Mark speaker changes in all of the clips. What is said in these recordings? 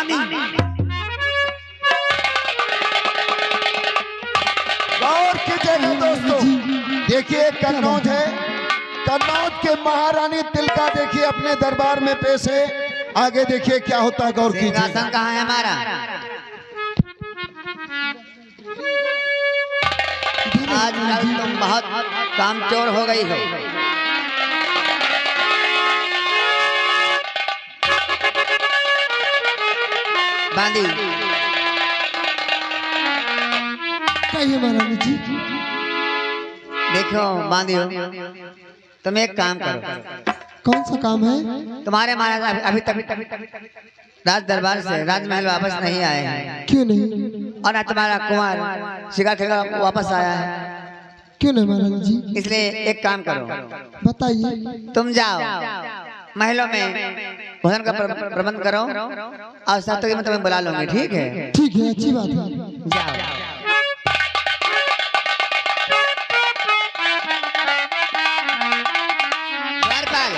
Speaker 1: बानी
Speaker 2: गौर कीजिएगा दोस्तों, देखिए कन्नौज है, कन्नौज के महारानी तिलका देखिए अपने दरबार में पेश है। आगे देखिए क्या होता है, गौर कीजिए।
Speaker 1: सिंहासन कहाँ है हमारा? आज तुम बहुत कामचोर हो गई हो। बांधी
Speaker 3: कहिए महारानी जी।
Speaker 1: देखो बांधी हो, तुम एक काम करो।
Speaker 3: कौन सा काम है?
Speaker 1: तुम्हारे महाराज अभी तक राज दरबार से राजमहल वापस नहीं आए हैं।
Speaker 3: क्यों नहीं?
Speaker 1: और ना तुम्हारा कुमार शिकार खेलकर वापस आया है।
Speaker 3: क्यों नहीं महारानी जी?
Speaker 1: इसलिए एक काम करो,
Speaker 3: बताइए।
Speaker 1: तुम जाओ महलों में भोजन का प्रबंध करो और साथ तक मैं तुम्हें बुला लूंगी। ठीक है?
Speaker 3: ठीक है, अच्छी बात है।
Speaker 1: जाओ। द्वारपाल,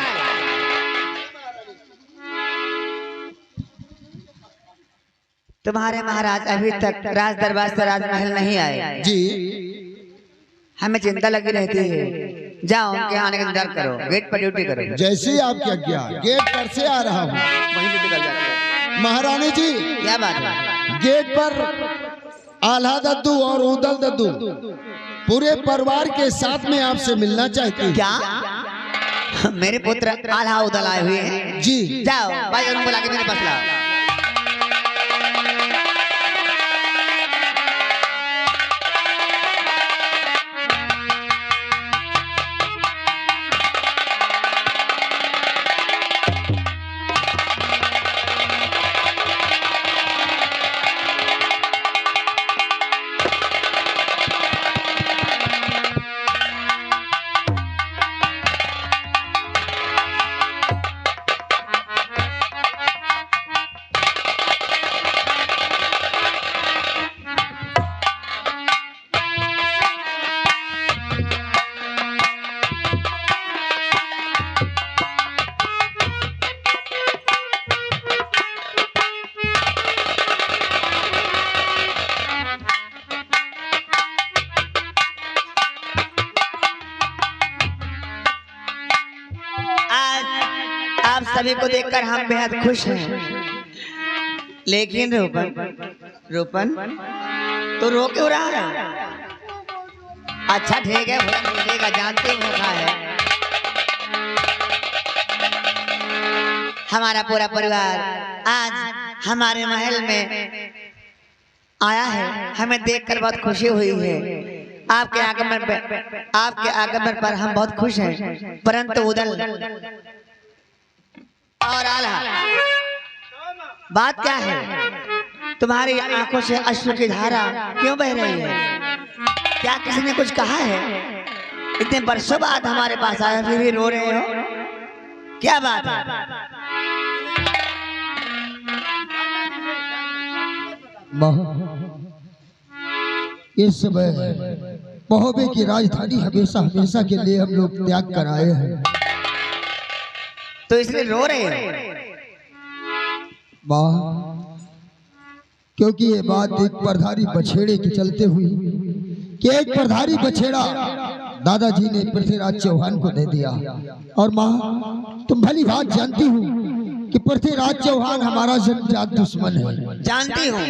Speaker 1: तुम्हारे महाराज अभी तक राज दरबार से राजमहल नहीं आए
Speaker 2: जी,
Speaker 1: हमें चिंता लगी रहती है। जाओ उनके आने का इंतजार करो, गेट पर ड्यूटी करो।
Speaker 2: जैसे ही आपकी आज्ञा, गेट पर से आ रहा हूँ।
Speaker 1: वहीं ड्यूटी कर जाते हैं।
Speaker 2: महारानी जी,
Speaker 1: क्या बात है?
Speaker 2: गेट पर आल्हा दद्दू और उदल दद्दू पूरे परिवार के साथ में आपसे मिलना चाहते हैं।
Speaker 1: क्या मेरे पुत्र आल्हा उदल आए हुए हैं?
Speaker 2: जी,
Speaker 1: जाओ भाई उनको बुला के मेरे पास लाओ। आप सभी को देखकर हम बेहद खुश हैं, लेकिन रूपन तो रो क्यों रहा है? अच्छा ठीक है, भूलेगा, जानते हो क्या है। हमारा पूरा परिवार आज हमारे महल में आया है, हमें देखकर बहुत खुशी हुई है। आपके आगमन पर हम बहुत खुश हैं, परंतु उदल और आल्हा, बात क्या है? तुम्हारी आंखों से अश्रु की धारा क्यों बह रही है? क्या किसी ने कुछ कहा है? इतने वर्षों बाद हमारे पास आए फिर भी रो रहे हो, क्या बात है?
Speaker 3: इस समय महोबे की राजधानी हमेशा हमेशा के लिए हम लोग त्याग कर आए हैं।
Speaker 1: तो इसलिए रो रहे हो?
Speaker 3: क्योंकि ये बात एक परधारी बछेड़े के चलते हुई कि एक परधारी बछेड़ा दादाजी ने पृथ्वीराज चौहान को दे दिया। और माँ, तुम भली बात जानती हो कि पृथ्वीराज चौहान हमारा जन्मजात दुश्मन है।
Speaker 1: जानती हूँ,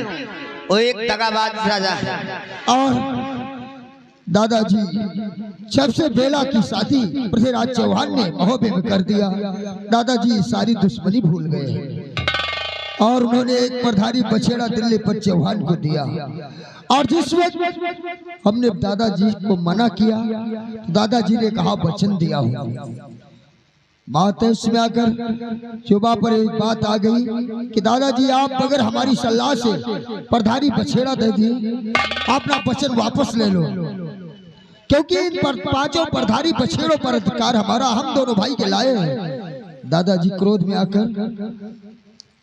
Speaker 1: वो एक दगाबाज राजा है।
Speaker 3: और दादाजी जब से बेला की शादी पृथ्वीराज चौहान ने महोबे में कर दिया, दादाजी सारी दुश्मनी भूल गए और उन्होंने एक परधारी बछेड़ा दिल्ली पर चौहान को दिया। और जिस वक्त हमने दादाजी को मना किया, दादाजी ने कहा वचन दिया हूँ। बात है उसमें आकर चुबा पर एक बात आ गई कि दादाजी आप अगर हमारी सलाह से परधारी बछेड़ा दे दिए, अपना वचन वापस ले लो, क्योंकि इन पांचों परधारी बछेड़ों पर अधिकार हमारा, हम दोनों भाई के लाए हैं। दादाजी क्रोध में आकर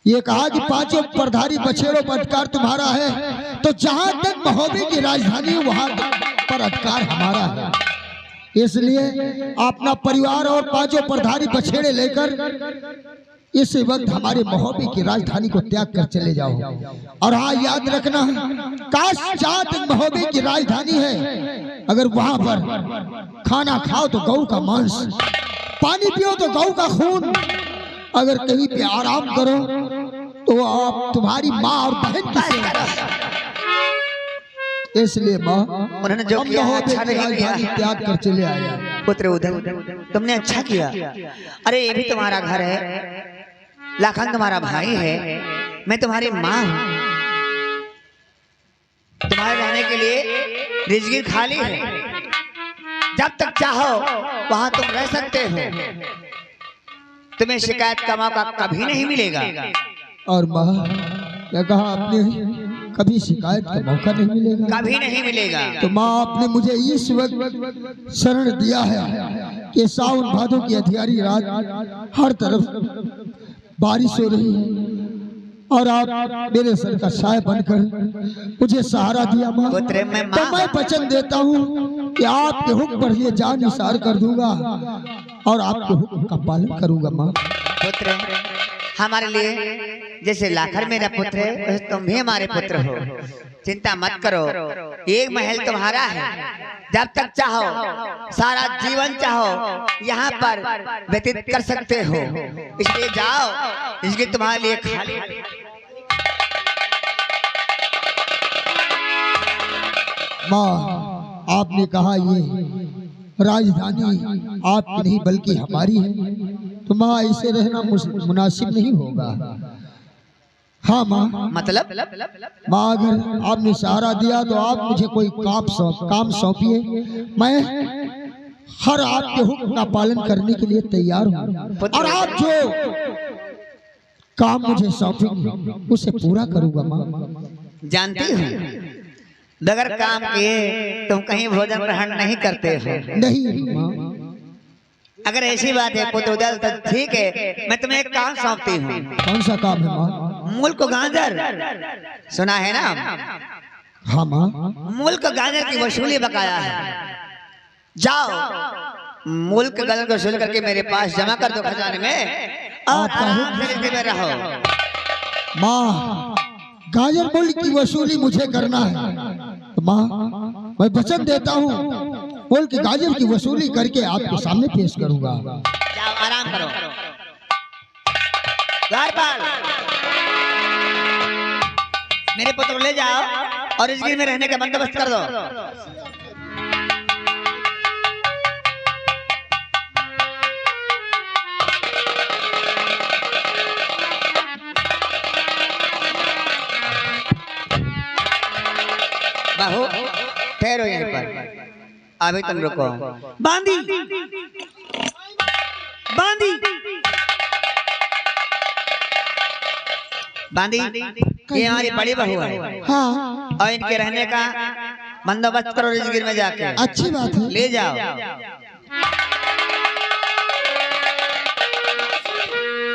Speaker 3: ये कहा कि पांचों परधारी बछेड़ों पर अधिकार तुम्हारा है, तो जहां तक महोबे की राजधानी वहां पर अधिकार हमारा है। इसलिए अपना परिवार और पांचों परधारी बछेड़े लेकर इस वक्त हमारे महोबे की राजधानी को त्याग कर चले जाओ। और हाँ, याद रखना, काश जहाँ तक महोबे की राजधानी है, अगर वहां पर खाना खाओ तो गऊ का मांस, पानी पियो तो गऊ का खून, अगर कहीं पे आराम करो तो आप तुम्हारी माँ और बहन की सेवा। इसलिए माँ,
Speaker 1: उन्होंने जो किया है अच्छा नहीं किया।
Speaker 3: त्याग कर चले आए।
Speaker 1: पुत्र उधर, तुमने अच्छा किया। अरे ये भी तुम्हारा घर है, लाखन तुम्हारा भाई है, मैं तुम्हारी माँ हूँ। तुम्हारे रहने के लिए रिजगिर खाली है, जब तक चाहो वहां तुम रह सकते हो, तुम्हें शिकायत का मौका कभी नहीं मिलेगा।
Speaker 3: और माँ, क्या कहा आपने? कभी शिकायत का मौका नहीं मिलेगा?
Speaker 1: कभी नहीं मिलेगा।
Speaker 3: तो माँ, आपने मुझे इस वक्त शरण दिया है कि सावन भादों की अंधियारी रात, हर तरफ बारिश हो रही है और आप मेरे सर का साया बनकर मुझे सहारा दिया माँ।
Speaker 1: पुत्र, मैं
Speaker 3: तो मैं वचन देता हूँ कि आपके हुक्म पर ये जान निसार कर दूंगा और आपके हुक्म का पालन करूंगा माँ।
Speaker 1: पुत्र, हमारे लिए जैसे लाखन मेरा पुत्र है, वैसे तुम भी हमारे पुत्र हो। चिंता मत करो, एक महल तुम्हारा है, जब तक चाहो सारा जीवन चाहो यहाँ पर व्यतीत कर सकते हो। इसलिए जाओ, इसलिए तुम्हारे लिए खाली।
Speaker 3: माँ, आपने कहा ये राजधानी आपकी नहीं बल्कि हमारी है, तो माँ ऐसे रहना मुनासिब नहीं होगा। हाँ माँ,
Speaker 1: मतलब
Speaker 3: माँ, अगर आपने सहारा दिया तो आप मुझे कोई काम सौंपिए, मैं हर आपके हुक्म का पालन करने के लिए तैयार हूँ। और आप जो काम मुझे सौंपेंगे उसे पूरा करूँगा माँ।
Speaker 1: जानती हूँ, बगैर काम किए तुम कहीं भोजन ग्रहण नहीं करते हो।
Speaker 3: नहीं माँ,
Speaker 1: अगर ऐसी बात है पुत्र उदल तो ठीक है, मैं तुम्हें एक काम सौंपती हूँ।
Speaker 3: कौन सा काम है माँ?
Speaker 1: मुल्क गाजर सुना है ना?
Speaker 3: हाँ माँ,
Speaker 1: मुल्क गाजर की वसूली बकाया है। जाओ, मुल्क गाजर को वसूल करके मेरे पास जमा कर दो खजाने में और आराम से जिंदगी में रहो।
Speaker 3: माँ, गाजर मुल्क की वसूली मुझे करना है, तो माँ मैं वचन देता हूँ मुल्क की गाजर की वसूली करके आपके सामने पेश करूंगा।
Speaker 1: जाओ, आराम करो। द्वारपाल, मेरे पुत्र ले जाओ और इस गिर में रहने का बंदोबस्त कर दो। बाहु, ठहरो यहीं पर, अभी तुम रुको। बांदी, बांदी, बांदी, ये हमारी बड़ी बहू है।
Speaker 3: हाँ,
Speaker 1: और इनके रहने का बंदोबस्त करो रिजगिर में जाके।
Speaker 3: अच्छी बात है।
Speaker 1: ले जाओ।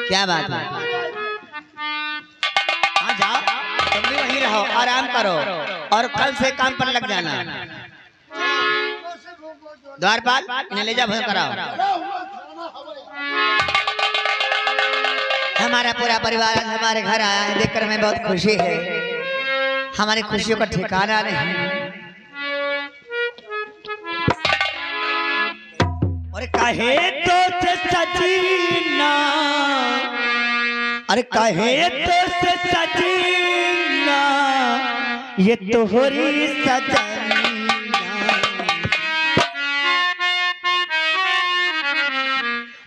Speaker 1: क्या बात है? हाँ जाओ, तुम भी वहीं रहो, आराम करो और कल से काम पर लग जाना। द्वारपाल, इन्हें ले जाओ, भोजन कराओ। हमारा पूरा परिवार आज हमारे घर आया है, देखकर हमें बहुत खुशी है। हमारी खुशियों का ठिकाना नहीं। और कहे तो से सजीना, अरे कहे तो से सजीना, ये तो होरी सजना।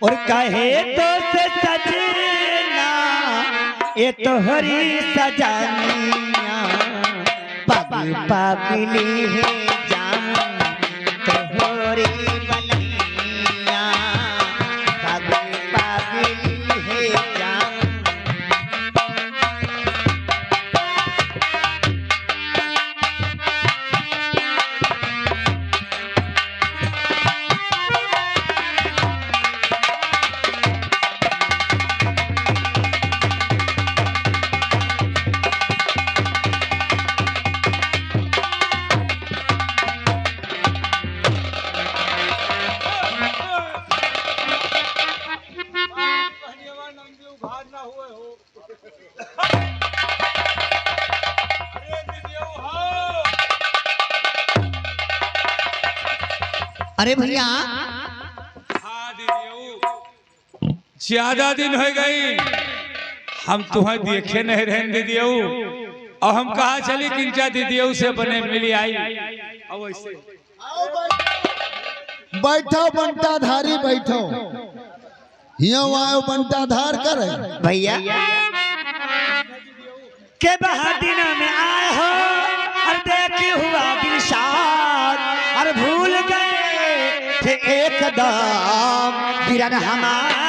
Speaker 1: और कहे तो से सजना, ये तो हरी सजानिया, पग पगली है जान तो होरी बनैया, पग पगली है जान। अरे भैया
Speaker 4: हाँ दीदी, ज्यादा दिन हो गई हम तुम्हें देखे नहीं रहे दीदियों, और हम कहा चली किंचा दीदियों से बने मिली आई।
Speaker 2: बैठो बंटा धारी बैठो, यहाँ आयो बंटा धार करे
Speaker 1: भैया के बहादिन में आए हो और देखे हुआ दिलशाद और भूल गए थे एकदम बिरन हमार।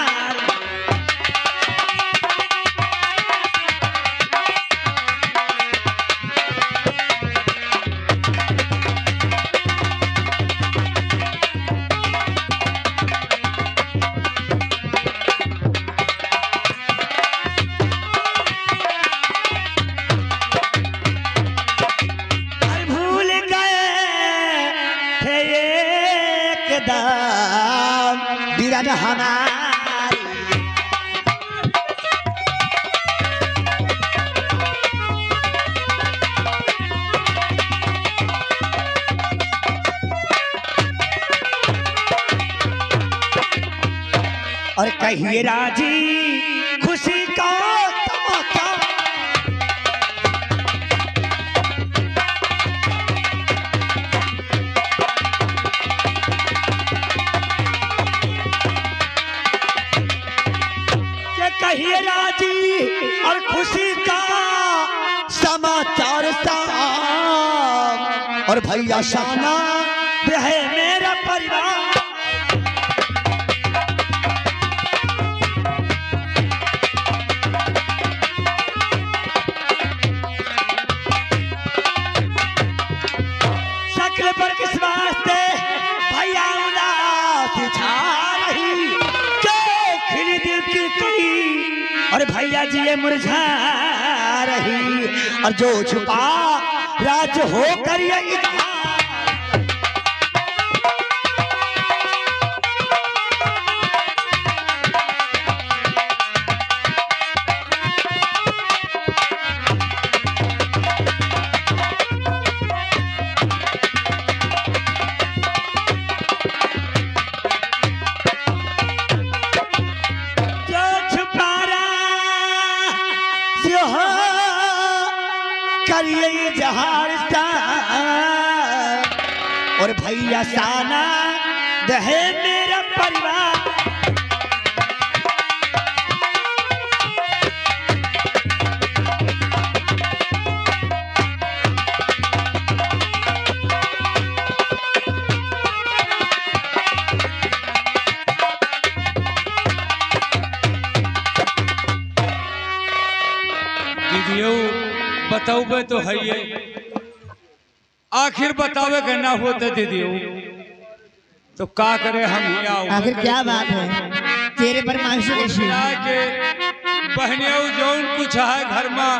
Speaker 1: बिरन हमारी और कहिए राजी खुशी का तमाचा। कहिए राजी और खुशी का समाचार साफ, और भैया शाना है मेरा परिवार। शक्ल पर किस वास्ते भैया उदास छा रही, क्यों खिली दिल की कली और भैया जी ये मुरझा रही, और जो छुपा राज होकर ये इजहार। करिए जहार और भैया साना है मेरा परिवार।
Speaker 4: दीदियों बताओगे तो है ये, आखिर बतावे के ना होते दीदियों तो का करे हम यहाँ।
Speaker 1: आखिर क्या बात है तेरे पर
Speaker 4: के बहनियों जौन कुछ है घर में,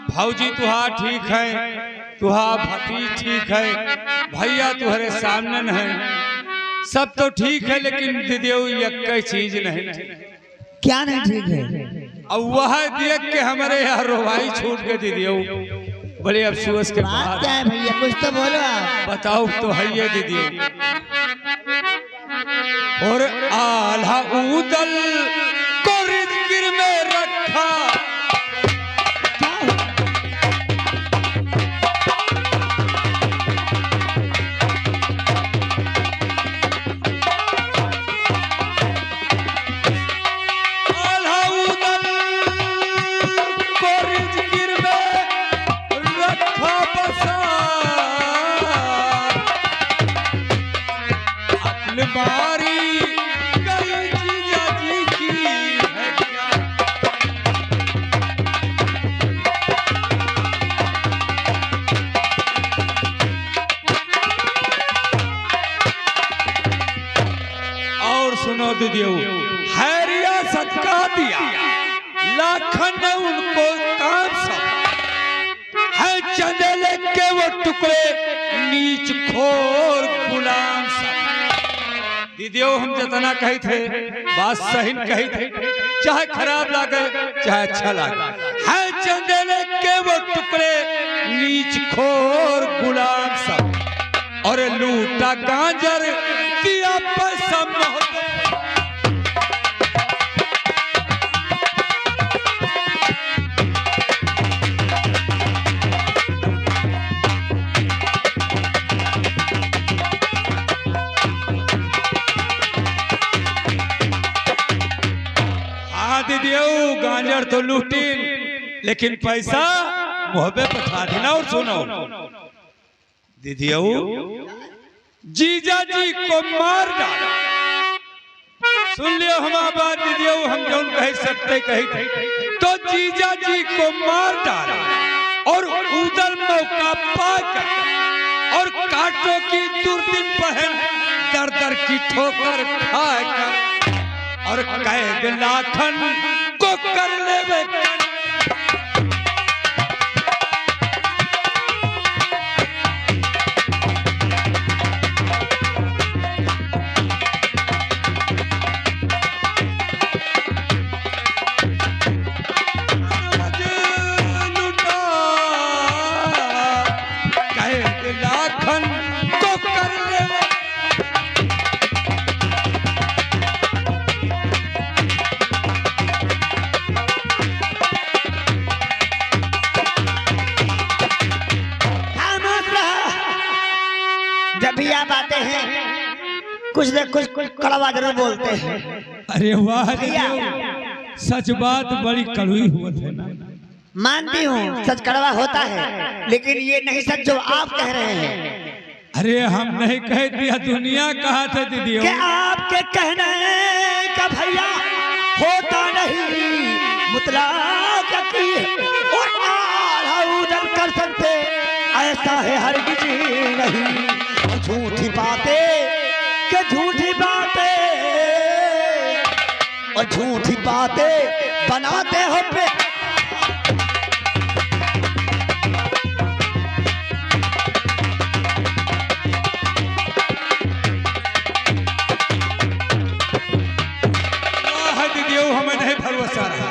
Speaker 4: भौजी तुहा ठीक है, तुहा भतीज ठीक है, भैया तुम्हारे सामने न है, सब तो ठीक है, लेकिन दीदियों एक चीज नहीं।
Speaker 1: क्या नहीं ठीक है?
Speaker 4: अब वह देख के हमारे यहाँ रोवाई छूट के दीदियों, बड़े अफसोस के
Speaker 1: बात क्या है भैया, कुछ तो बोलो आप।
Speaker 4: बताओ तो है ये दीदियों। और आल्हा उदल को रिज़्क़ में रखा, बारी गई जीजा जी की है क्या? और सुनो दीदियों, हैरिया सदका दिया लाखन ने उनको काम सब है, चंदेले के वो टुकड़े नीच खोर गुलाम सब। दीदियों हम जितना कही थे बात सही कही थे, चाहे खराब लगे चाहे अच्छा लगे, है चंदेले के वो टुकड़े नीच खोर गुलाम सब, और लूटा गांजर दीदियो गांजर तो लूटीन, लेकिन पैसा मुहब्बे पठा देना। और सुनो दीदियो, जीजा जी को मार डाला। सुन लियो हमारी बात दीदियो, हम जो कह सकते कही थे तो जीजा जी को मार डाला और उधर मौका पाकर और कांटों की दुर्दिन पहन दर दर की ठोकर खाकर और कैद लाखन को कर ले।
Speaker 1: जब भी आप आते हैं कुछ न कुछ कड़वा जरूर बोलते हैं।
Speaker 4: अरे वाह सच बात बड़ी कड़वी हुआ है ना।
Speaker 1: मानती हूँ सच कड़वा होता है, लेकिन ये नहीं सच जो आप कह रहे हैं।
Speaker 4: अरे हम नहीं कह दिया, दुनिया कहा था दीदी
Speaker 1: कि आपके कहने का भैया होता नहीं मुतलाक यकीन और आला उजल कर सकते ऐसा है हरगिज नहीं। झूठी बातें के झूठी बातें और झूठी बातें बनाते हो पे।
Speaker 4: हमें नहीं भरोसा रहा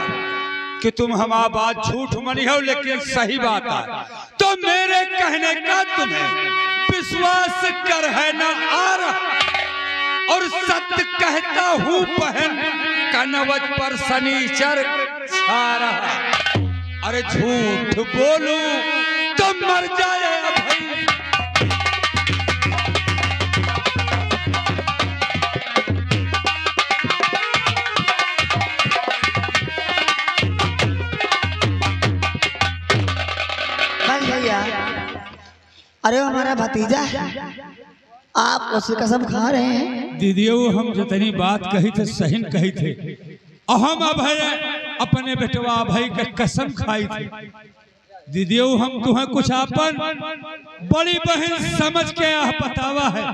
Speaker 4: कि तुम हमारा बात झूठ मनी हो, लेकिन सही बात है तो मेरे कहने का तुम्हें विश्वास कर है ना आ रहा। और सत्य कहता हूँ बहन कनवत पर शनिचर छा रहा। अरे झूठ बोलूं तो मर जाए भाई।
Speaker 1: अरे हमारा भतीजा है, आप उसकी कसम खा रहे हैं।
Speaker 4: दीदियो हम जितनी बात कही थे सही कही थे। हम अभय अपने बेटवा भाई के कसम खाई थी। दीदियो हम तुम्हें कुछ अपन बड़ी बहन समझ के बतावा है,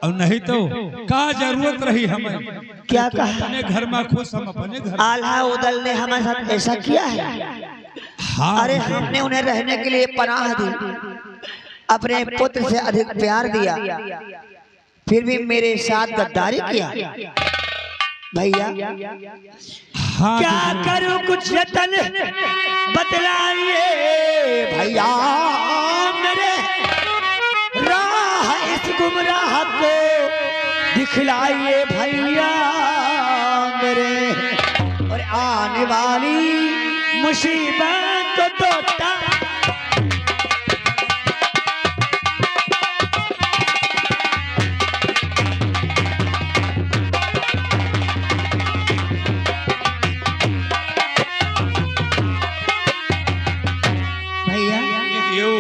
Speaker 4: और नहीं तो का जरूरत रही हमें।
Speaker 1: क्या कहा?
Speaker 4: अपने घर में खुश, हम अपने घर।
Speaker 1: आल्हा उदल ने हमारे साथ ऐसा किया है।
Speaker 4: हाँ,
Speaker 1: अरे हमने उन्हें रहने के लिए पनाह दी, अपने पुत्र से अधिक प्यार दिया, फिर भी मेरे साथ गद्दारी किया। भैया
Speaker 4: हाँ,
Speaker 1: क्या करूं कुछ यतन बतलाइए भैया, मेरे राह इस गुमराह को दिखलाइए भैया मेरे। और आने वाली मुसीबत को टोटा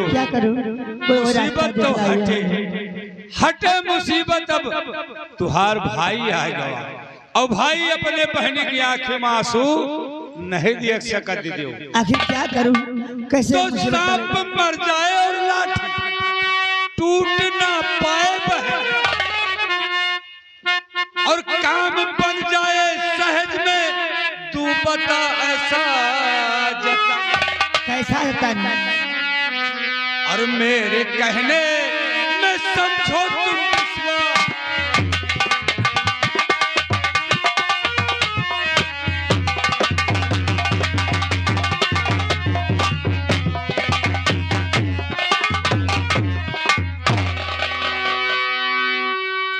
Speaker 1: क्या करूं?
Speaker 4: मुसीबत तो हटे हटे मुसीबत। अब तुहार भाई आएगा और भाई अपने बहन की आंखें में आंसू नहीं देख सकता दीदी।
Speaker 1: आखिर क्या करूं? कैसे
Speaker 4: तो सांप मर जाए और लाठी टूट ना पाए बहन, और काम बन जाए सहज में तू बता ऐसा
Speaker 1: कैसा जतन?
Speaker 4: और मेरे कहने में समझो तुम विश्वास।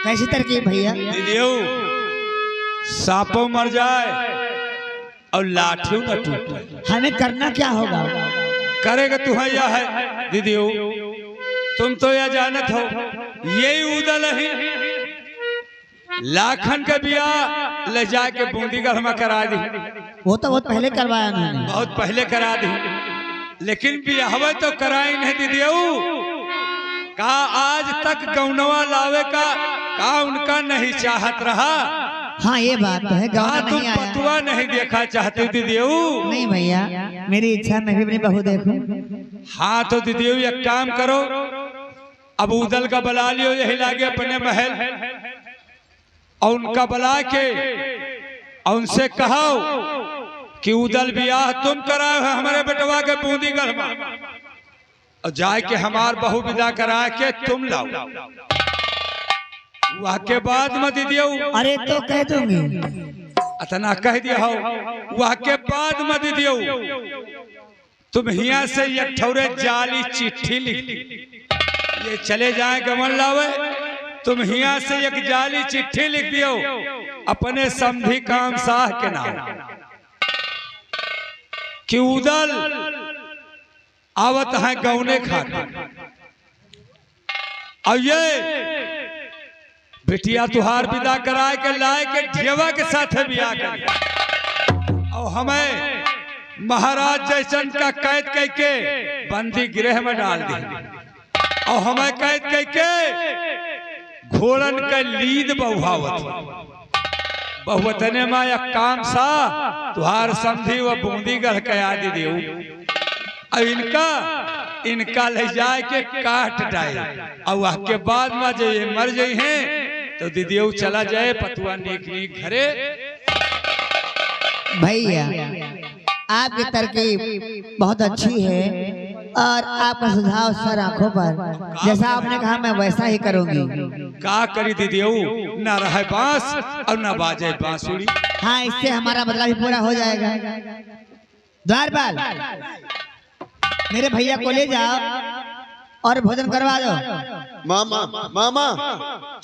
Speaker 1: कैसी तरकीब भैया?
Speaker 4: दीदियो सांपों मर जाए और लाठियों न टूटे।
Speaker 1: हमें करना क्या होगा?
Speaker 4: करेगा तू है या है दीदियो? तुम तो यह जानत हो यही उदल है लाखन का बिया ले जाके बूंदीगढ़ में करा दी,
Speaker 1: वो तो बहुत पहले करवाया मैंने।
Speaker 4: बहुत पहले करा दी, लेकिन बियाहवे तो कराई नहीं दीदियऊ। का आज तक गौनवा लावे का उनका नहीं चाहत रहा।
Speaker 1: हाँ ये बात तो है, गौना
Speaker 4: तुम
Speaker 1: नहीं आया।
Speaker 4: पतुआ नहीं देखा चाहती दीदियऊ।
Speaker 1: नहीं भैया, मेरी इच्छा मैं भी अपनी बहू देखूं।
Speaker 4: हाँ तो दीदियऊ एक काम करो, अब उदल का बुला लियो यही लागे अपने महल, और उनका बुला के और उनसे कहो कि उदल बियाह तुम कराए हो हमारे बेटवा के बूंदीगढ़ में, और जाए के हमार बहू विदा करा के तुम लाओ। वह के बाद में दीदियऊ।
Speaker 1: अरे तो कह दूंगी।
Speaker 4: अतना कह दिया हो, वह के बाद में दीदियऊ तुम हिया से एक ठौरे जाली चिट्ठी लिख, ये चले जाए गमन लावे, तुम हिया से एक जाली चिट्ठी लिख दियो अपने समधी काम साह के नाम कि उदल आवत है गौने खाते, और ये बिटिया तुहार विदा कराए के लाए के ढेवा के साथ बियाह कर, और हमें महाराज जैसन का कैद कह के बंदी गृह में डाल दी, और हमें कैद कह के घोड़न के लीद बहुवत बहुवतने में एक काम सा तुहार समझी व बूंदीगढ़ कया दी देऊ, और इनका ले जाए के काट डाले, और वह के बाद में जो ये मर जाये हैं तो दीदियों चला जाए पतुआ नेक नीक घरे।
Speaker 1: भैया आपकी तरकीब बहुत अच्छी है, और आपका सुझाव सर आंखों पर, जैसा आपने कहा मैं वैसा ही करूंगी।
Speaker 4: का करी दीदियों, ना रहे बांस और ना बाजे बांसुरी।
Speaker 1: हाँ इससे हमारा बदला भी पूरा हो जाएगा। द्वारपाल मेरे भैया को ले जाओ और भोजन करवा दो।
Speaker 2: मामा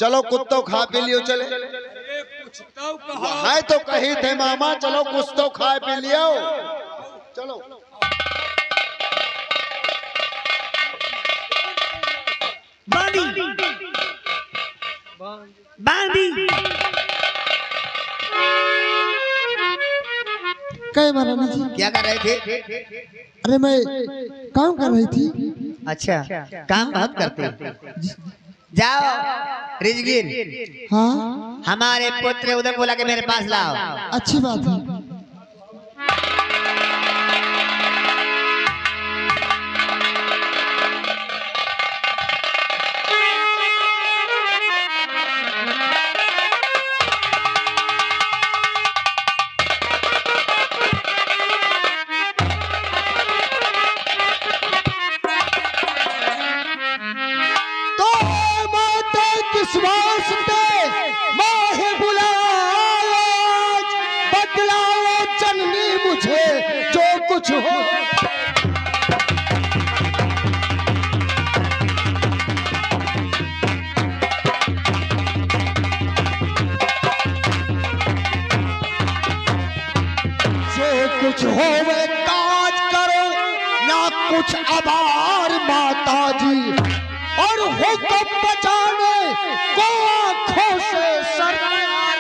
Speaker 2: चलो कुत्तो खा पी लियो चले। है तो कही थे मामा, चलो कुछ तो खा पी लियो चलो।
Speaker 1: बांधी बांधी
Speaker 3: कहे महारानी जी,
Speaker 1: क्या कर रहे थे?
Speaker 3: अरे मैं काम कर रही थी।
Speaker 1: अच्छा काम बहुत करते हो। जाओ रिजगिर,
Speaker 3: हाँ
Speaker 1: हमारे पुत्र उधर बोला के मेरे पास लाओ।
Speaker 3: अच्छी बात है। कुछ हो जो कुछ हो वे काज करो ना कुछ आभार माता जी, और हुक्म बचाने को आंखों से सरकार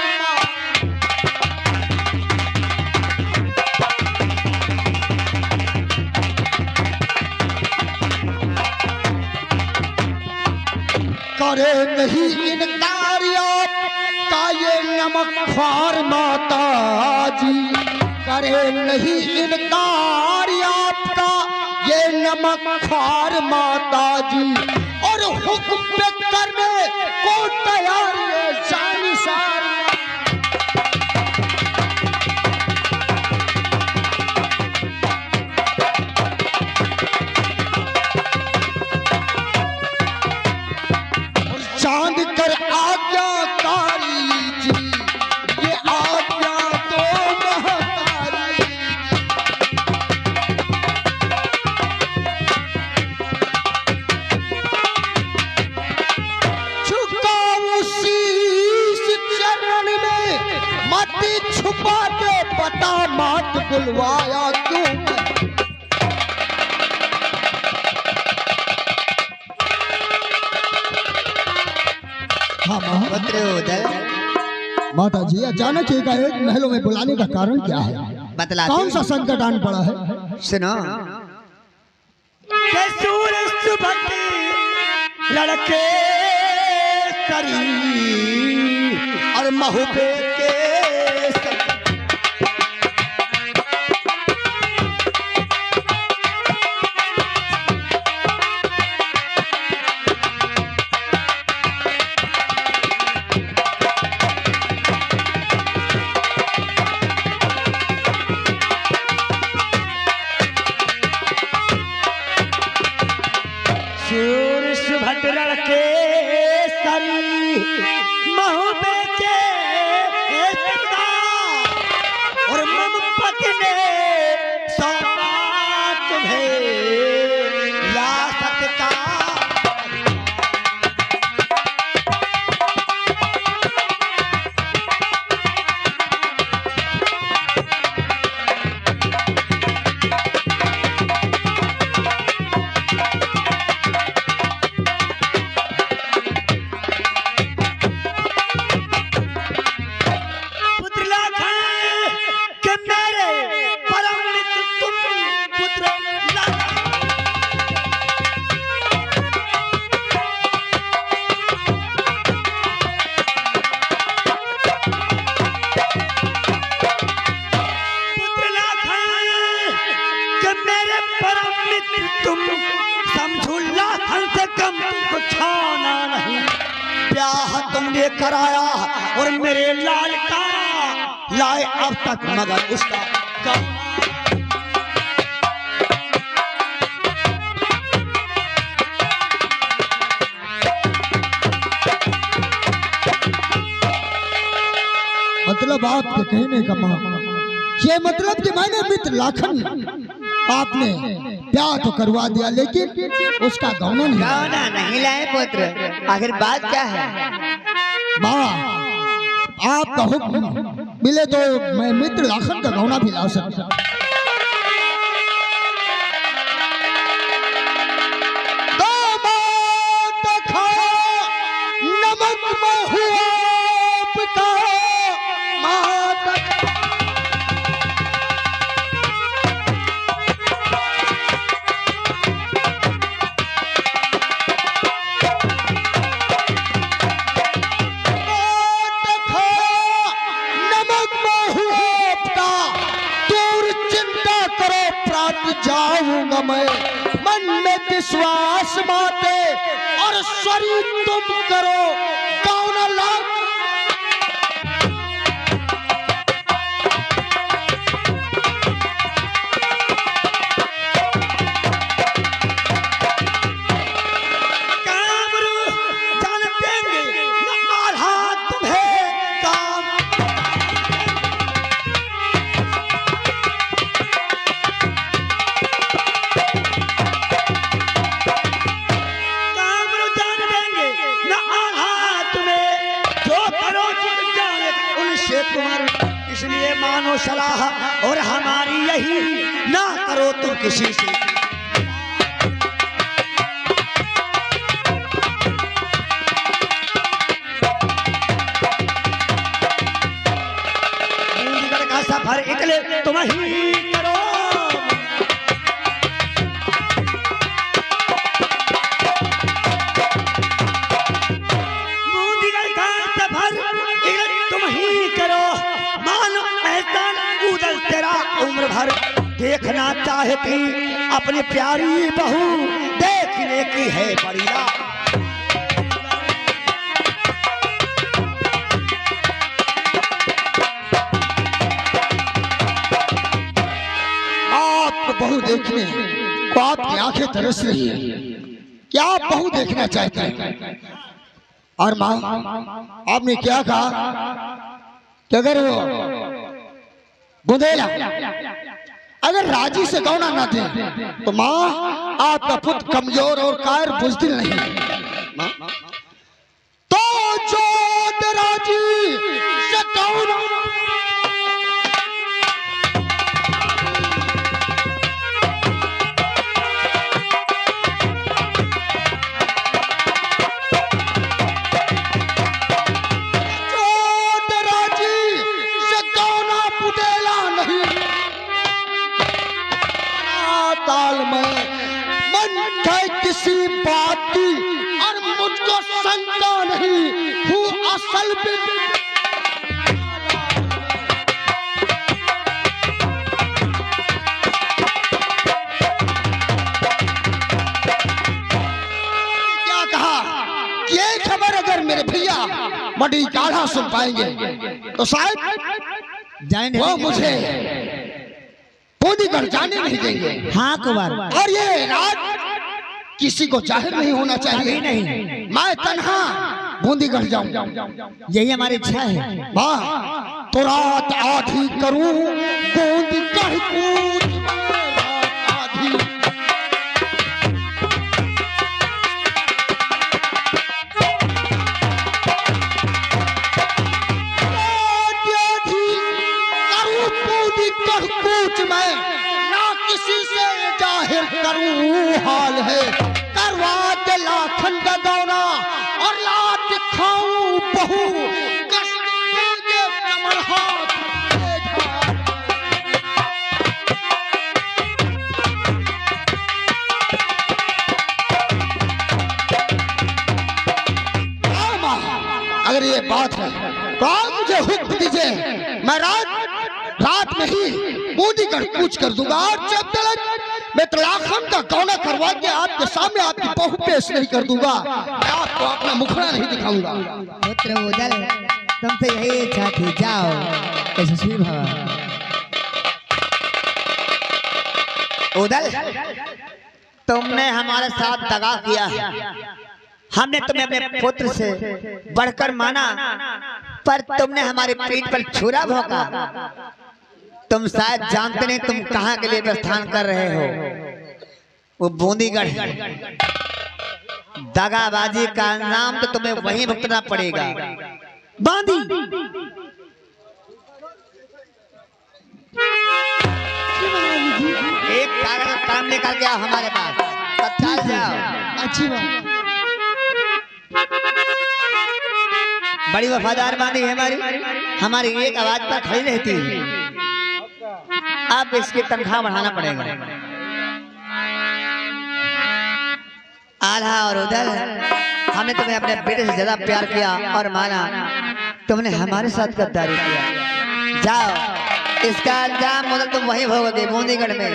Speaker 3: करे नहीं इनकार का ये नमक ख्वार माता जी, करे नहीं इनकार आपका ये नमक ख्वार माता जी, और हुक्म पे करने को तैयार ये जानिसार। चांद कर आज्ञाकारी जी, ये आज्ञा तो महतारी। झुकाऊं शीश चरण में, मत छुपा दे पता मत बुलवाया क्यों। माता जी अचानक एकाएक महलों में बुलाने का कारण क्या है?
Speaker 1: बतलाती
Speaker 3: कौन सा
Speaker 1: हूँ।
Speaker 3: संकट आन पड़ा है?
Speaker 1: सुनो। के सूरज सुबह के लड़के सरी और महबे के सरी। सूरज भट लड़के सरी महबे के सदा और ममपत ने सौंपा तुम्हें रियासत का। पुत्र लाखन के मेरे परम मित्र तुम पुत्र लाखन। पुत्र लाखन के मेरे परम मित्र तुम समझो लाखन से कम को छाना नहीं। ब्याह तुमने कराया और मेरे लाल का लाए अब तक मगर उसका कम।
Speaker 3: मतलब आपके कहने का ये मतलब कि मैंने मित्र लाखन आपने ब्याह तो करवा दिया लेकिन उसका गौना नहीं।
Speaker 1: गौना नहीं लाए पुत्र, आखिर बात क्या है?
Speaker 3: माँ आपका हुक्म मिले तो मैं मित्र लाखन का गौना भी ला सकता। दामाद खा नमक में हुआ पिता मात। जाऊंगा मैं मन में विश्वास माते और शरीर तुम करो गौना लाख। कामरू जान देंगे न आल्हा तुम्हें काम। इसलिए मानो सलाह और हमारी यही ना करो तुम किसी से। मुंदगढ़ का सफर इकले तुम ही करो। मुंदगढ़ का सफर इकले तुम ही करो। मानो एहसान उदल तेरा उम्र भर। देखना चाहती अपनी प्यारी बहू देखने की है बड़ी रात। आपको बहू देखने को आपकी आंखें तरस रही है। क्या आप बहू देखना चाहते हैं? और माँ आपने क्या कहा कि अगर वो बुंदेला अगर राजी से गौना ना दे तो माँ आपका पुत्र कमजोर और कायर बुजदिल नहीं है। तो जो राजी से गौना ताल में मन है किसी बात की और मुझको शंका नहीं हूँ असल में। क्या कहा ये खबर अगर मेरे भैया मडी काढ़ा सुन पाएंगे तो शायद वो मुझे बूंदीगढ़ जाने नहीं देंगे।
Speaker 1: हाँ कुंवर,
Speaker 3: और ये रात किसी को जाहिर नहीं होना चाहिए।
Speaker 1: नहीं
Speaker 3: मैं तन्हा बूंदीगढ़ जाऊं,
Speaker 1: यही हमारी इच्छा है।
Speaker 3: वाह तो रात आधी करूं बूंदीगढ़ कूच रात आधी। कूच में ना किसी से जाहिर करूं हाल है करवा के लाखन का दौरा और लात खाऊं बहू कसके कमर हाथ अगर ये बात है तो आप मुझे हुक्म दीजिए, मैं रात में ही बूंदीगढ़ कूच कर दूंगा और जब तक मैं तलाखन का कौना करवा के आपके सामने आपकी बहू पेश नहीं कर दूंगा, मैं आपको अपना मुखड़ा नहीं दिखाऊंगा।
Speaker 1: पुत्र उदल, तुमसे यही इच्छा थी, जाओ यशस्वी भव। उदल, तुमने हमारे साथ दगा किया, हमने तुम्हें अपने पुत्र से बढ़कर माना, पर तुमने हमारी पीठ पर छुरा भोंका। तुम शायद जानते नहीं तुम कहां के लिए प्रस्थान कर रहे हो। वो बूंदीगढ़, दगाबाजी का नाम तो तुम्हें वहीं भुगतना पड़ेगा। बांदी एक कागज काम लेकर के आओ हमारे पास, तत्काल जाओ।
Speaker 3: अच्छी बात।
Speaker 1: बड़ी वफादार बांदी है हमारी एक आवाज पर खड़ी रहती है। अब इसकी तनख्वाह बढ़ाना पड़ेगा। आल्हा और उदल, हमने तुम्हें अपने बेटे से ज्यादा प्यार किया और माना, तुमने हमारे साथ गद्दारी किया। जाओ, इसका अंजाम उदल तुम वहीं भोगोगे, बूंदीगढ़ में।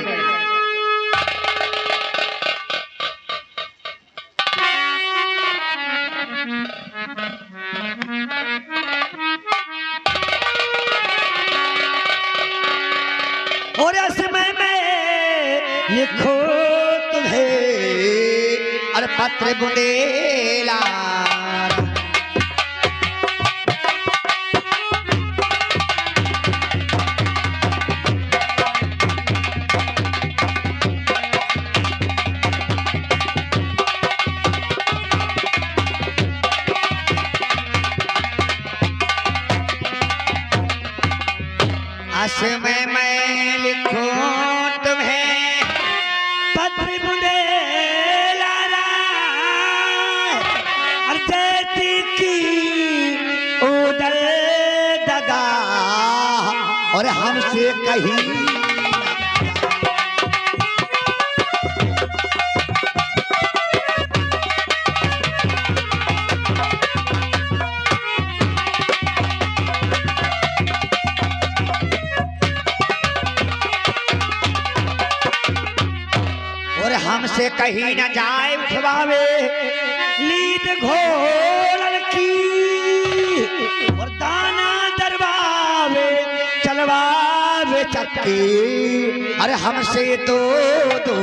Speaker 1: और समय में लिखो तुम्हें और पत्र बुंदेला, समय में लिखो तुम्हें पत्र बुंदेला, और जैती की उदल दगा और हमसे कहीं हमसे कहीं न जाए उठवावे लीद घोड़न की, और दाना दरबावे चलवावे चक्की, अरे हमसे तो दो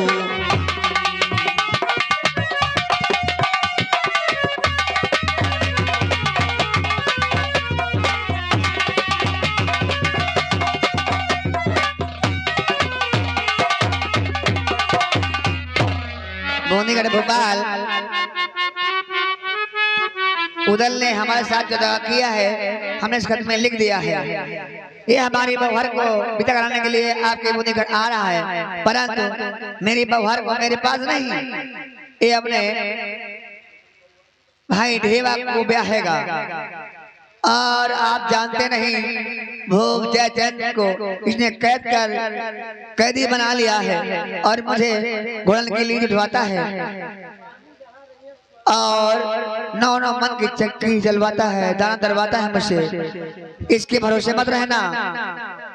Speaker 1: बूंदीगढ़ भोपाल। उदल ने हमारे साथ जो दगा किया है हमने इस खत में लिख दिया है। ये हमारी बहुहर को विदा कराने के लिए आपके बूंदीगढ़ आ रहा है, परंतु मेरी बहुहर को मेरे पास नहीं, ये अपने भाई ढेवा को ब्याहेगा। और आप जानते नहीं भोग जयचंद को इसने कैद कर कैदी बना लिया है और मुझे घोड़न की लीड उठवाता है और 9 मन की चक्की जलवाता है, दाना दरवाता है मुझसे। इसके भरोसे मत रहना,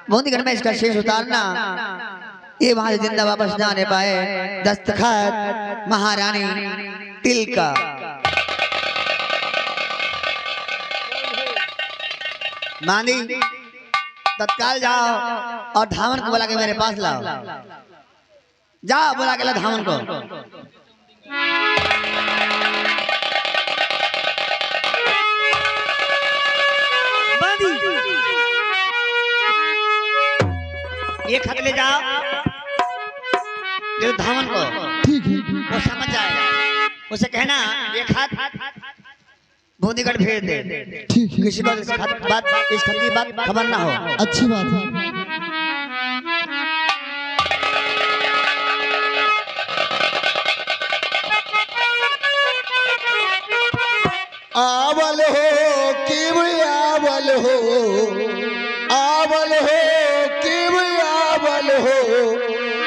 Speaker 1: बूंदीगढ़ में इसका शेष उतारना, ये वहां से जिंदा वापस ना आने पाए। दस्तखत महारानी तिलका। मानी तत्काल जाओ और धावन को बुला के मेरे पास लाओ। जाओ बुला के ला धावन को। ये खत ले जाओ जो धावन को,
Speaker 3: ठीक है।
Speaker 1: वो समझ जाए। उसे कहना ये खत बूंदीगढ़ भेज दे।
Speaker 3: ठीक है,
Speaker 1: किसी को इस खत की बात खबर ना हो।
Speaker 3: अच्छी बात है।
Speaker 2: आवल हो किब आवल हो, आवल हो किब आवल हो,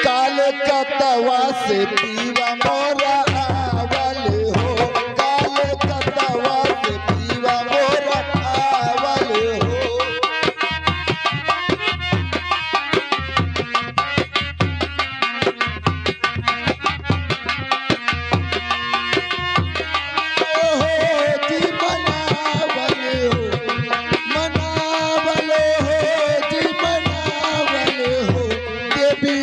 Speaker 2: काल कतवा से पीवा मोरा आवल हो, काल कतवा से पीवा मोरा आवल हो। देवी